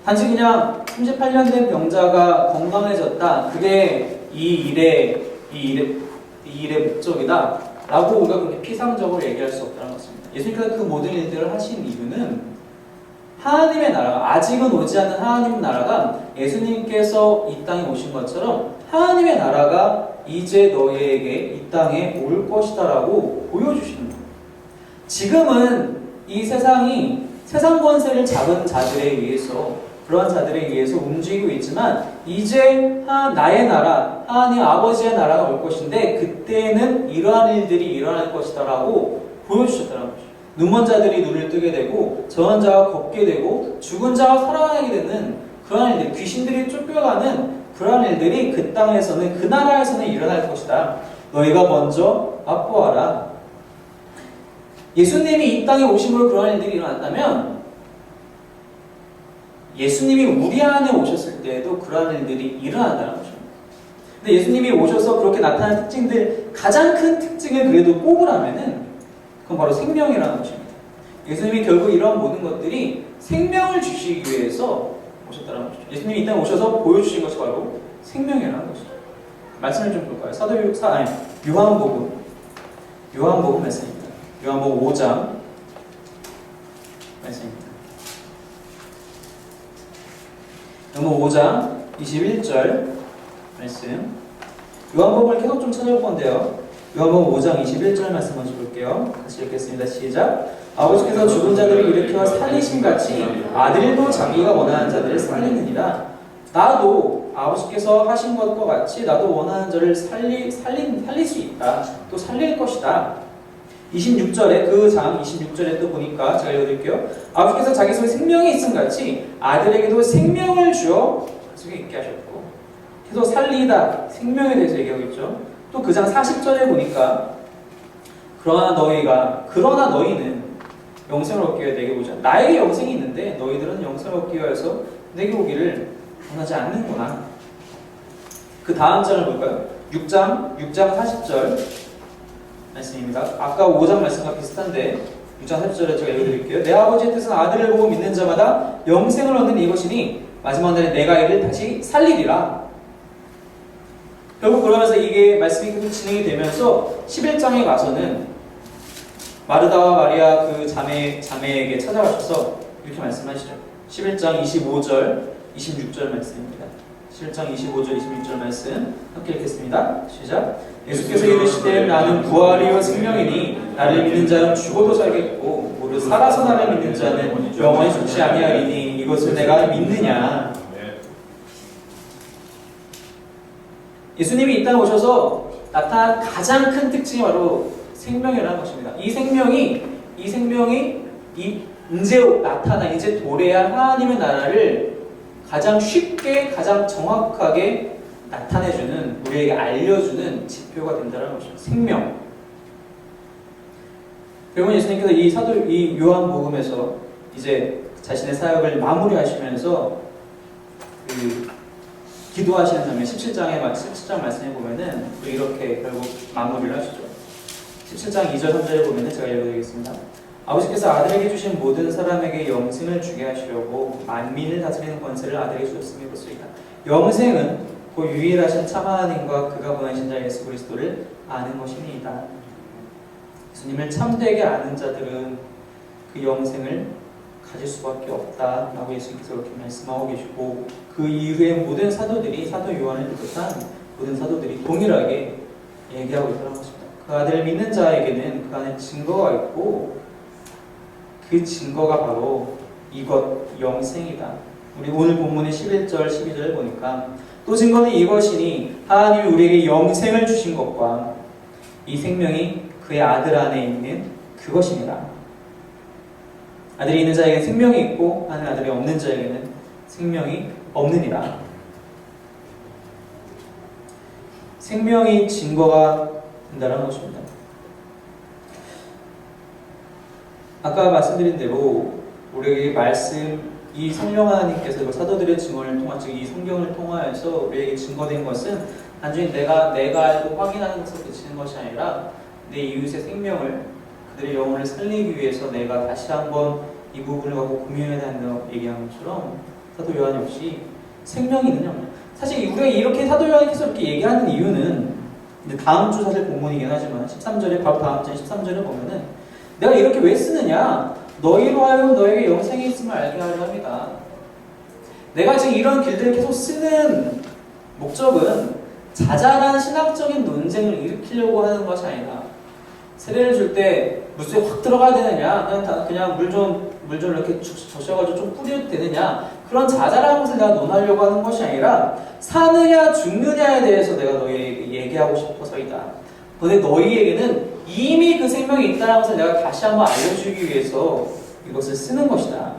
단지 그냥 38년 된 병자가 건강해졌다. 그게 이 일의 목적이다. 라고 우리가 그렇게 피상적으로 얘기할 수 없다는 것입니다. 예수님께서 그 모든 일들을 하신 이유는 하나님의 나라가, 아직은 오지 않은 하나님 나라가 예수님께서 이 땅에 오신 것처럼 하나님의 나라가 이제 너희에게 이 땅에 올 것이다 라고 보여주시는 거예요. 지금은 이 세상이 세상 권세를 잡은 자들에 의해서, 그러한 자들에 의해서 움직이고 있지만 이제 나의 나라, 하나님 아버지의 나라가 올 것인데 그때는 이러한 일들이 일어날 것이다 라고 보여주셨다는 거죠. 눈먼 자들이 눈을 뜨게 되고 저은 자가 걷게 되고 죽은 자가 살아나게 되는 그러한 일들, 귀신들이 쫓겨가는 그러한 일들이 그 땅에서는, 그 나라에서는 일어날 것이다. 너희가 먼저 맛보아라. 예수님이 이 땅에 오심으로 그러한 일들이 일어났다면 예수님이 우리 안에 오셨을 때에도 그러한 일들이 일어난다는 것입니다. 근데 예수님이 오셔서 그렇게 나타난 특징들, 가장 큰 특징을 그래도 꼽으라면은 그건 바로 생명이라는 것입니다. 예수님이 결국 이런 모든 것들이 생명을 주시기 위해서 오셨다는 것이죠. 예수님이 이 땅에 오셔서 보여주신 것이 바로 생명이라는 것이죠. 말씀을 좀 볼까요? 요한복음 말씀입니다. 요한복음 5장 말씀입니다. 요한복음 5장 21절 말씀. 요한복음을 계속 좀 찾아볼 건데요. 요한복음 5장 21절 말씀 먼저 볼게요. 같이 읽겠습니다. 시작. 아버지께서 죽은 자들을 일으켜 살리신 같이 아들도 자기가 원하는 자들을 살리느니라. 나도 아버지께서 하신 것과 같이 나도 원하는 자를 살릴 수 있다. 또 살릴 것이다. 26절에 그 장 26절에 또 보니까 제가 읽어드릴게요. 아버지께서 자기 속에 생명이 있음 같이 아들에게도 생명을 주어 그 속에 있게 하셨고, 계속 살리다, 생명에 대해서 얘기하고 있죠. 또 그 장 40절에 보니까 그러나 너희는 영생을 얻기 위해 내게 오자. 나에게 영생이 있는데 너희들은 영생을 얻기 위해서 내게 오기를 원하지 않는구나. 그 다음 장을 볼까요? 6장 40절 말씀입니다. 아까 5장 말씀과 비슷한데 6장 40절에 제가 읽어드릴게요. 내 아버지의 뜻은 아들을 보고 믿는 자마다 영생을 얻는 이것이니 마지막 날에 내가 이를 다시 살리리라. 결국 그러면서 이게 말씀이 계속 진행이 되면서 11장에 가서는 마르다와 마리아 그 자매에게 찾아가셔서 이렇게 말씀하시죠. 11장 25절 26절 말씀입니다. 11장 25절 26절 말씀 함께 읽겠습니다. 시작. 예수께서 이르시되 나는 부활이요 생명이니 나를 믿는 자는 죽어도 살겠고 무릇 살아서 나를 믿는 자는 영원히 죽지 아니하리니 이것을 내가 믿느냐. 예수님이 이 땅에 오셔서 나타난 가장 큰 특징이 바로 생명이라는 것입니다. 이 생명이 이제 나타나 이제 도래할 하나님의 나라를 가장 쉽게, 가장 정확하게 나타내주는, 우리에게 알려주는 지표가 된다는 것입니다. 생명. 결국 예수님께서 이 요한복음에서 이제 자신의 사역을 마무리하시면서 기도하시는 장면 17장 말씀에 보면은 이렇게 결국 마무리를 하시죠. 17장 2절 3절에 보면은 제가 읽어드리겠습니다. 아버지께서 아들에게 주신 모든 사람에게 영생을 주게 하시려고 만민을 다스리는 권세를 아들에게 주셨음이 그렇습니다. 영생은 그 유일하신 참 하나님과 그가 보내신 자 예수 그리스도를 아는 것이니이다. 예수님을 참되게 아는 자들은 그 영생을 가질 수밖에 없다라고 예수님께서 그렇게 말씀하고 계시고, 그 이후에 모든 사도들이, 사도 요한을 비롯한 모든 사도들이 동일하게 얘기하고 있다는 것입니다. 그 아들을 믿는 자에게는 그 안에 증거가 있고 그 증거가 바로 이것, 영생이다. 우리 오늘 본문의 11절, 12절을 보니까 또 증거는 이것이니 하나님이 우리에게 영생을 주신 것과 이 생명이 그의 아들 안에 있는 그것입니다. 아들이 있는 자에게는 생명이 있고 하나님의 아들이 없는 자에게는 생명이 없느니라. 생명이 증거가 된다는 것입니다. 아까 말씀드린 대로 우리에게 이 성령 하나님께서 사도들의 증언을 통한, 즉 이 성경을 통하여서 우리에게 증거된 것은 단순히 내가 알고 확인하는 것에 그치는 것이 아니라 내 이웃의 생명을, 그들의 영혼을 살리기 위해서 내가 다시 한번 이 부분을 갖고 고민해야 된다고 얘기한 것처럼 사도 요한 역시 생명이 있느냐 없느냐. 사실 우리가 이렇게 사도 요한이 계속 이렇게 얘기하는 이유는 다음 주 사실 본문이긴 하지만 13절에, 바로 다음 주 13절에 보면은 내가 이렇게 왜 쓰느냐, 너희로 하여금 너에게 영생이 있음을 알게 하려 합니다. 내가 지금 이런 길들을 계속 쓰는 목적은 자잘한 신학적인 논쟁을 일으키려고 하는 것이 아니라, 세례를 줄 때 물속에 확 들어가야 되느냐, 그냥 물 좀 이렇게 적셔가지고 좀 뿌려도 되느냐, 그런 자잘한 것을 내가 논하려고 하는 것이 아니라 사느냐 죽느냐에 대해서 내가 너희에게 얘기하고 싶어서이다. 근데 너희에게는 이미 그 생명이 있다는 것을 내가 다시 한번 알려주기 위해서 이것을 쓰는 것이다.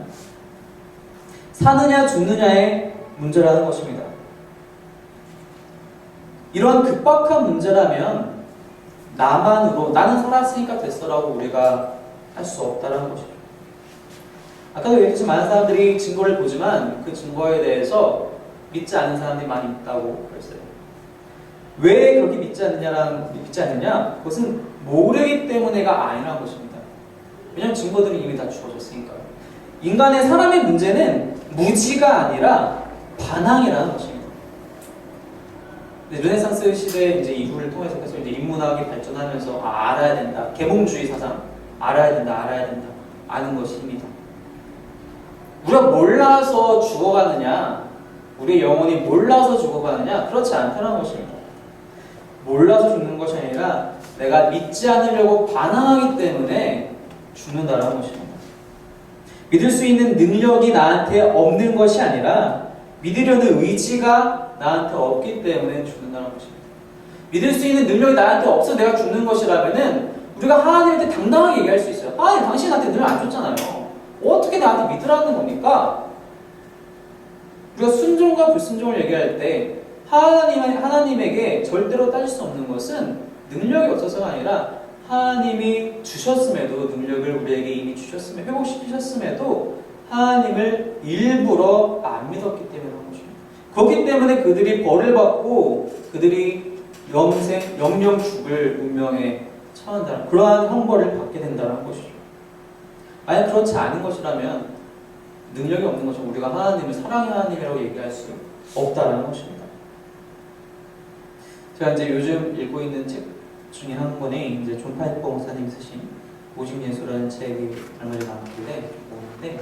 사느냐 죽느냐의 문제라는 것입니다. 이러한 급박한 문제라면 나만으로 나는 살았으니까 됐어라고 우리가 할 수 없다는 것이죠. 아까도 얘기했듯이 많은 사람들이 증거를 보지만 그 증거에 대해서 믿지 않는 사람들이 많이 있다고 그랬어요. 왜 그렇게 믿지 않느냐? 그것은 모르기 때문에가 아니라는 것입니다. 왜냐하면 증거들이 이미 다 주어졌으니까요. 인간의 사람의 문제는 무지가 아니라 반항이라는 것입니다. 르네상스 시대 이제 이후를 통해서 계속 이제 인문학이 발전하면서 알아야 된다. 계몽주의 사상, 알아야 된다, 아는 것입니다. 우리가 몰라서 죽어가느냐, 우리의 영혼이 몰라서 죽어가느냐, 그렇지 않다는 것입니다. 몰라서 죽는 것이 아니라 내가 믿지 않으려고 반항하기 때문에 죽는다는 것입니다. 믿을 수 있는 능력이 나한테 없는 것이 아니라 믿으려는 의지가 나한테 없기 때문에 죽는다는 것입니다. 믿을 수 있는 능력이 나한테 없어 내가 죽는 것이라면은 우리가 하나님한테 당당하게 얘기할 수 있어요. 하나님 당신 나한테 늘 안 줬잖아요. 어떻게 나한테 믿으라는 겁니까? 우리가 순종과 불순종을 얘기할 때 하나님에게 절대로 따질 수 없는 것은 능력이 없어서가 아니라 하나님이 주셨음에도 능력을 우리에게 이미 주셨음에도 회복시키셨음에도 하나님을 일부러 안 믿었기 때문에 그런 것입니다. 그렇기 때문에 그들이 벌을 받고 그들이 영영 죽을 운명에 처한다는 그러한 형벌을 받게 된다는 것이죠. 만약 그렇지 않은 것이라면 능력이 없는 것은 우리가 하나님을 사랑의 하나님이라고 얘기할 수 없다는 것입니다. 제가 이제 요즘 읽고 있는 책 중에 한 권이 이제 존 파이퍼 목사님 쓰신 오직 예수라는 책이 얼마 전에 나왔길래 보는데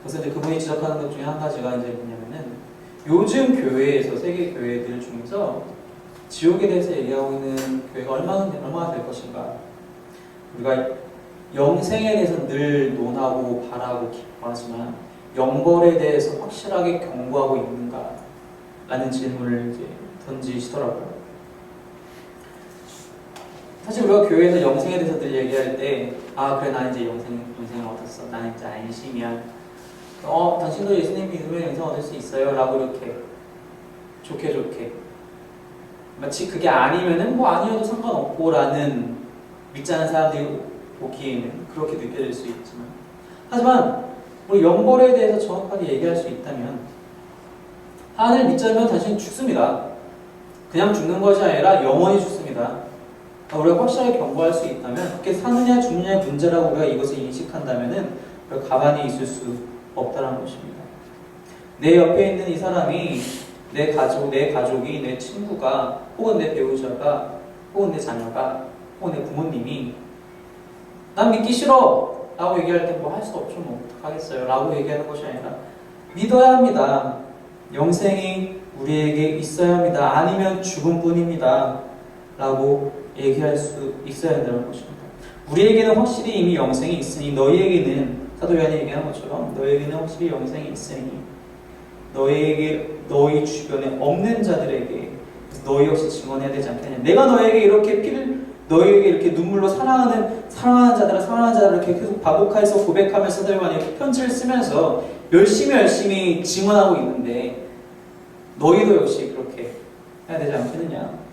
그래서 이제 그분이 지적하는 것 중에 한 가지가 이제 뭐냐면은 요즘 교회에서 세계 교회들 중에서 지옥에 대해서 얘기하고 있는 교회가 얼마나 될 것인가. 우리가 영생에 대해서 늘 논하고 바라고 기뻐하지만 영벌에 대해서 확실하게 경고하고 있는가? 라는 질문을 이제 던지시더라고요. 사실 우리가 교회에서 영생에 대해서 늘 얘기할 때 그래 나 이제 영생을 얻었어. 나 이제 안심이야. 당신도 예수님 믿으면 영생 얻을 수 있어요. 라고 이렇게 좋게 마치 그게 아니면은 아니어도 상관없고 라는 믿지 않는 사람들이 보기에는 그렇게 느껴질 수 있지만 하지만 우리 영벌에 대해서 정확하게 얘기할 수 있다면 하나님을 믿지 않으면 당신은 죽습니다. 그냥 죽는 것이 아니라 영원히 죽습니다. 우리가 확실하게 경고할 수 있다면 그렇게 사느냐 죽느냐의 문제라고 우리가 이것을 인식한다면은 우리가 가만히 있을 수 없다는 것입니다. 내 옆에 있는 이 사람이 내 가족이, 내 친구가, 혹은 내 배우자가, 혹은 내 자녀가, 혹은 내 부모님이 난 믿기 싫어! 라고 얘기할 때 할 수 없죠. 어떡하겠어요? 라고 얘기하는 것이 아니라 믿어야 합니다. 영생이 우리에게 있어야 합니다. 아니면 죽음뿐입니다. 라고 얘기할 수 있어야 한다는 것입니다. 우리에게는 확실히 이미 영생이 있으니 너희에게는 사도 요한이 얘기한 것처럼 너희에게는 확실히 영생이 있으니 너희 주변에 없는 자들에게 너희 역시 증언해야 되지 않겠냐. 내가 너희에게 이렇게 눈물로 사랑하는 자들을 이렇게 계속 반복해서 고백하면서 사도 요한이 편지를 쓰면서 열심히 증언하고 있는데 너희도 역시 그렇게 해야 되지 않겠느냐.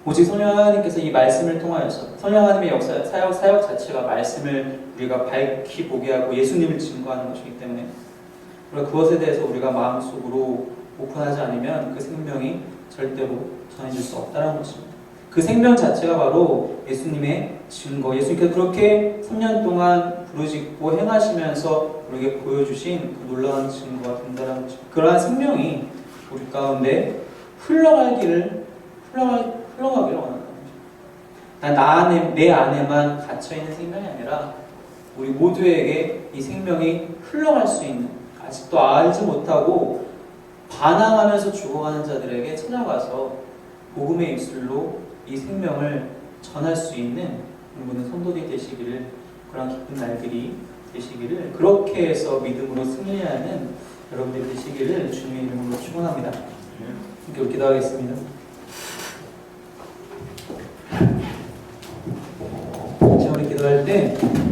오직 성령 하나님께서 이 말씀을 통하여서 성령 하나님의 사역 자체가 말씀을 우리가 밝히 보게 하고 예수님을 증거하는 것이기 때문에 우리가 그것에 대해서 우리가 마음속으로 오픈하지 않으면 그 생명이 절대로 전해질 수 없다는 것입니다. 그 생명 자체가 바로 예수님의 증거, 예수님께서 그렇게 3년 동안 부르짖고 행하시면서 우리에게 보여주신 그 놀라운 증거가 된다는 것입니다. 그러한 생명이 우리 가운데 흘러가기를 원한다. 내 안에만 갇혀있는 생명이 아니라 우리 모두에게 이 생명이 흘러갈 수 있는, 아직도 알지 못하고 반항하면서 죽어가는 자들에게 찾아가서 복음의 입술로 이 생명을 전할 수 있는 여러분의 선도들이 되시기를, 그런 기쁜 날들이 되시기를, 그렇게 해서 믿음으로 승리하는 여러분들이 되시기를 주님의 이름으로 축원합니다. 이렇게 기도하겠습니다. 때